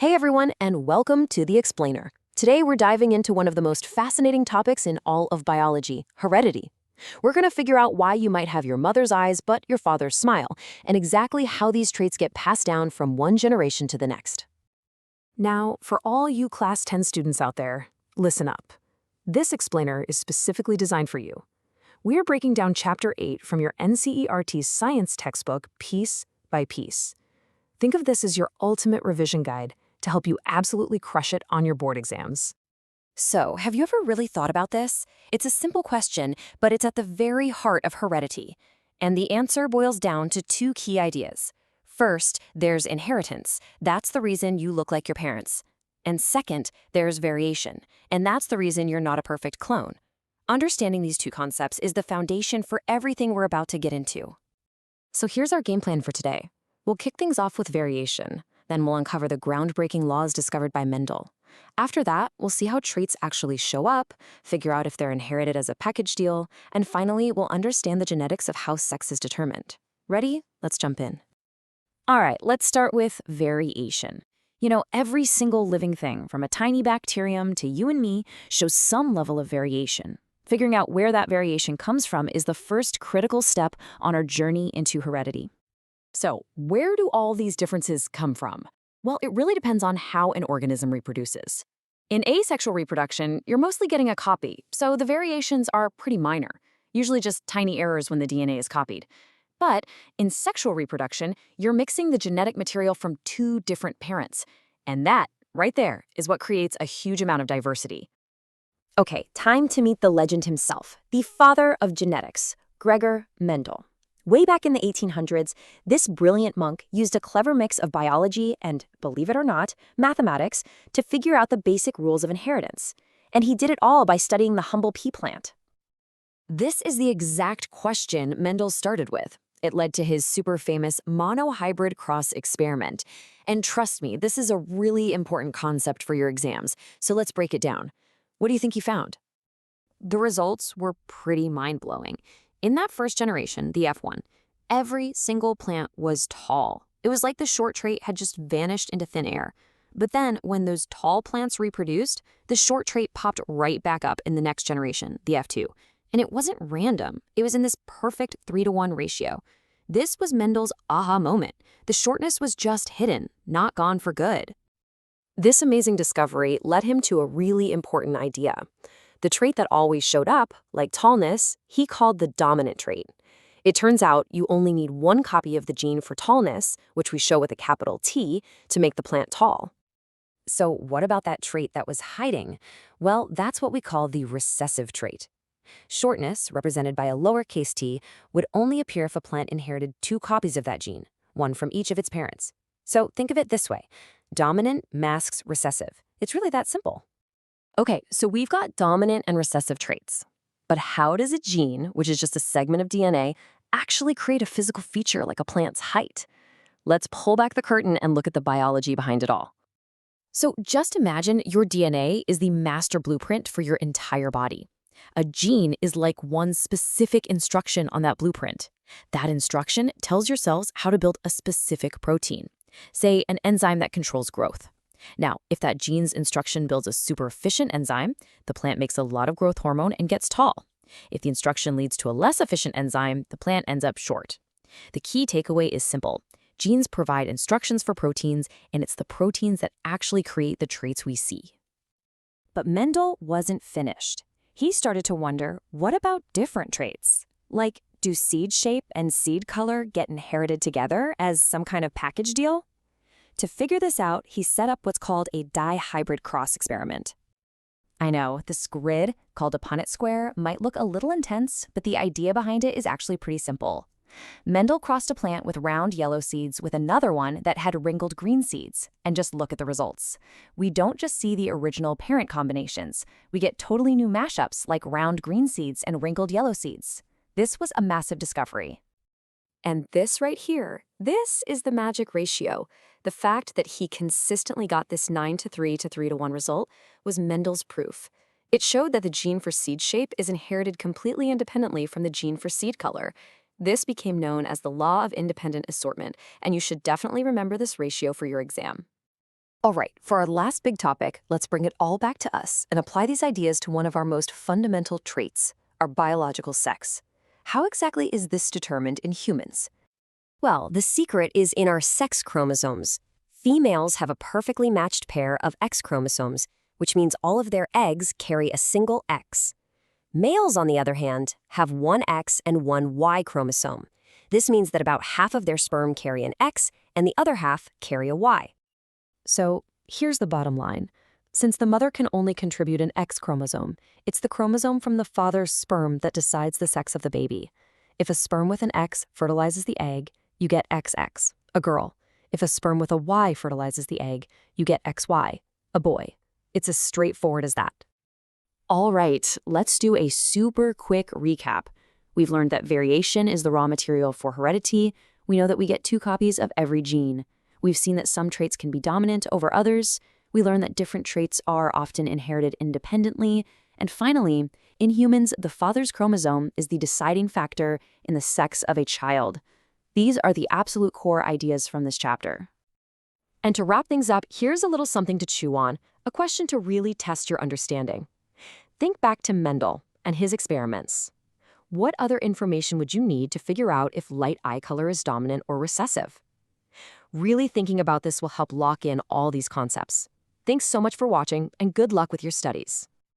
Hey everyone, and welcome to The Explainer. Today we're diving into one of the most fascinating topics in all of biology, heredity. We're going to figure out why you might have your mother's eyes but your father's smile, and exactly how these traits get passed down from one generation to the next. Now, for all you Class 10 students out there, listen up. This explainer is specifically designed for you. We're breaking down Chapter 8 from your NCERT science textbook piece by piece. Think of this as your ultimate revision guide to help you absolutely crush it on your board exams. So, have you ever really thought about this? It's a simple question, but it's at the very heart of heredity. And the answer boils down to two key ideas. First, there's inheritance. That's the reason you look like your parents. And second, there's variation. And that's the reason you're not a perfect clone. Understanding these two concepts is the foundation for everything we're about to get into. So here's our game plan for today. We'll kick things off with variation. Then we'll uncover the groundbreaking laws discovered by Mendel. After that, we'll see how traits actually show up, figure out if they're inherited as a package deal, and finally, we'll understand the genetics of how sex is determined. Ready? Let's jump in. All right, let's start with variation. Every single living thing, from a tiny bacterium to you and me, shows some level of variation. Figuring out where that variation comes from is the first critical step on our journey into heredity. So, where do all these differences come from? Well, it really depends on how an organism reproduces. In asexual reproduction, you're mostly getting a copy, so the variations are pretty minor, usually just tiny errors when the DNA is copied. But in sexual reproduction, you're mixing the genetic material from two different parents. And that, right there, is what creates a huge amount of diversity. Okay, time to meet the legend himself, the father of genetics, Gregor Mendel. Way back in the 1800s, this brilliant monk used a clever mix of biology and, believe it or not, mathematics to figure out the basic rules of inheritance. And he did it all by studying the humble pea plant. This is the exact question Mendel started with. It led to his super famous Monohybrid cross experiment. And trust me, this is a really important concept for your exams, so let's break it down. What do you think he found? The results were pretty mind-blowing. In that first generation, the F1, every single plant was tall. It was like the short trait had just vanished into thin air. But then, when those tall plants reproduced, the short trait popped right back up in the next generation, the F2. And it wasn't random. It was in this perfect 3-to-1 ratio. This was Mendel's aha moment. The shortness was just hidden, not gone for good. This amazing discovery led him to a really important idea. The trait that always showed up, like tallness, he called the dominant trait. It turns out you only need one copy of the gene for tallness, which we show with a capital T, to make the plant tall. So what about that trait that was hiding? Well, that's what we call the recessive trait. Shortness, represented by a lowercase t, would only appear if a plant inherited two copies of that gene, one from each of its parents. So think of it this way. Dominant masks recessive. It's really that simple. Okay, so we've got dominant and recessive traits. But how does a gene, which is just a segment of DNA, actually create a physical feature like a plant's height? Let's pull back the curtain and look at the biology behind it all. So just imagine your DNA is the master blueprint for your entire body. A gene is like one specific instruction on that blueprint. That instruction tells your cells how to build a specific protein, say an enzyme that controls growth. Now, if that gene's instruction builds a super efficient enzyme, the plant makes a lot of growth hormone and gets tall. If the instruction leads to a less efficient enzyme, the plant ends up short. The key takeaway is simple. Genes provide instructions for proteins, and it's the proteins that actually create the traits we see. But Mendel wasn't finished. He started to wonder, what about different traits? Like, do seed shape and seed color get inherited together as some kind of package deal? To figure this out, he set up what's called a dihybrid cross experiment. I know, this grid, called a Punnett square, might look a little intense, but the idea behind it is actually pretty simple. Mendel crossed a plant with round yellow seeds with another one that had wrinkled green seeds, and just look at the results. We don't just see the original parent combinations. We get totally new mashups like round green seeds and wrinkled yellow seeds. This was a massive discovery. And this right here, this is the magic ratio. The fact that he consistently got this 9-to-3 to 3-to-1 result was Mendel's proof. It showed that the gene for seed shape is inherited completely independently from the gene for seed color. This became known as the law of independent assortment, and you should definitely remember this ratio for your exam. All right, for our last big topic, let's bring it all back to us and apply these ideas to one of our most fundamental traits, our biological sex. How exactly is this determined in humans? Well, the secret is in our sex chromosomes. Females have a perfectly matched pair of X chromosomes, which means all of their eggs carry a single X. Males, on the other hand, have one X and one Y chromosome. This means that about half of their sperm carry an X and the other half carry a Y. So here's the bottom line. Since the mother can only contribute an X chromosome, it's the chromosome from the father's sperm that decides the sex of the baby. If a sperm with an X fertilizes the egg, you get XX, a girl. If a sperm with a Y fertilizes the egg, you get XY, a boy. It's as straightforward as that. All right, let's do a super quick recap. We've learned that variation is the raw material for heredity. We know that we get 2 copies of every gene. We've seen that some traits can be dominant over others. We learned that different traits are often inherited independently. And finally, in humans, the father's chromosome is the deciding factor in the sex of a child. These are the absolute core ideas from this chapter. And to wrap things up, here's a little something to chew on, a question to really test your understanding. Think back to Mendel and his experiments. What other information would you need to figure out if light eye color is dominant or recessive? Really thinking about this will help lock in all these concepts. Thanks so much for watching, and good luck with your studies.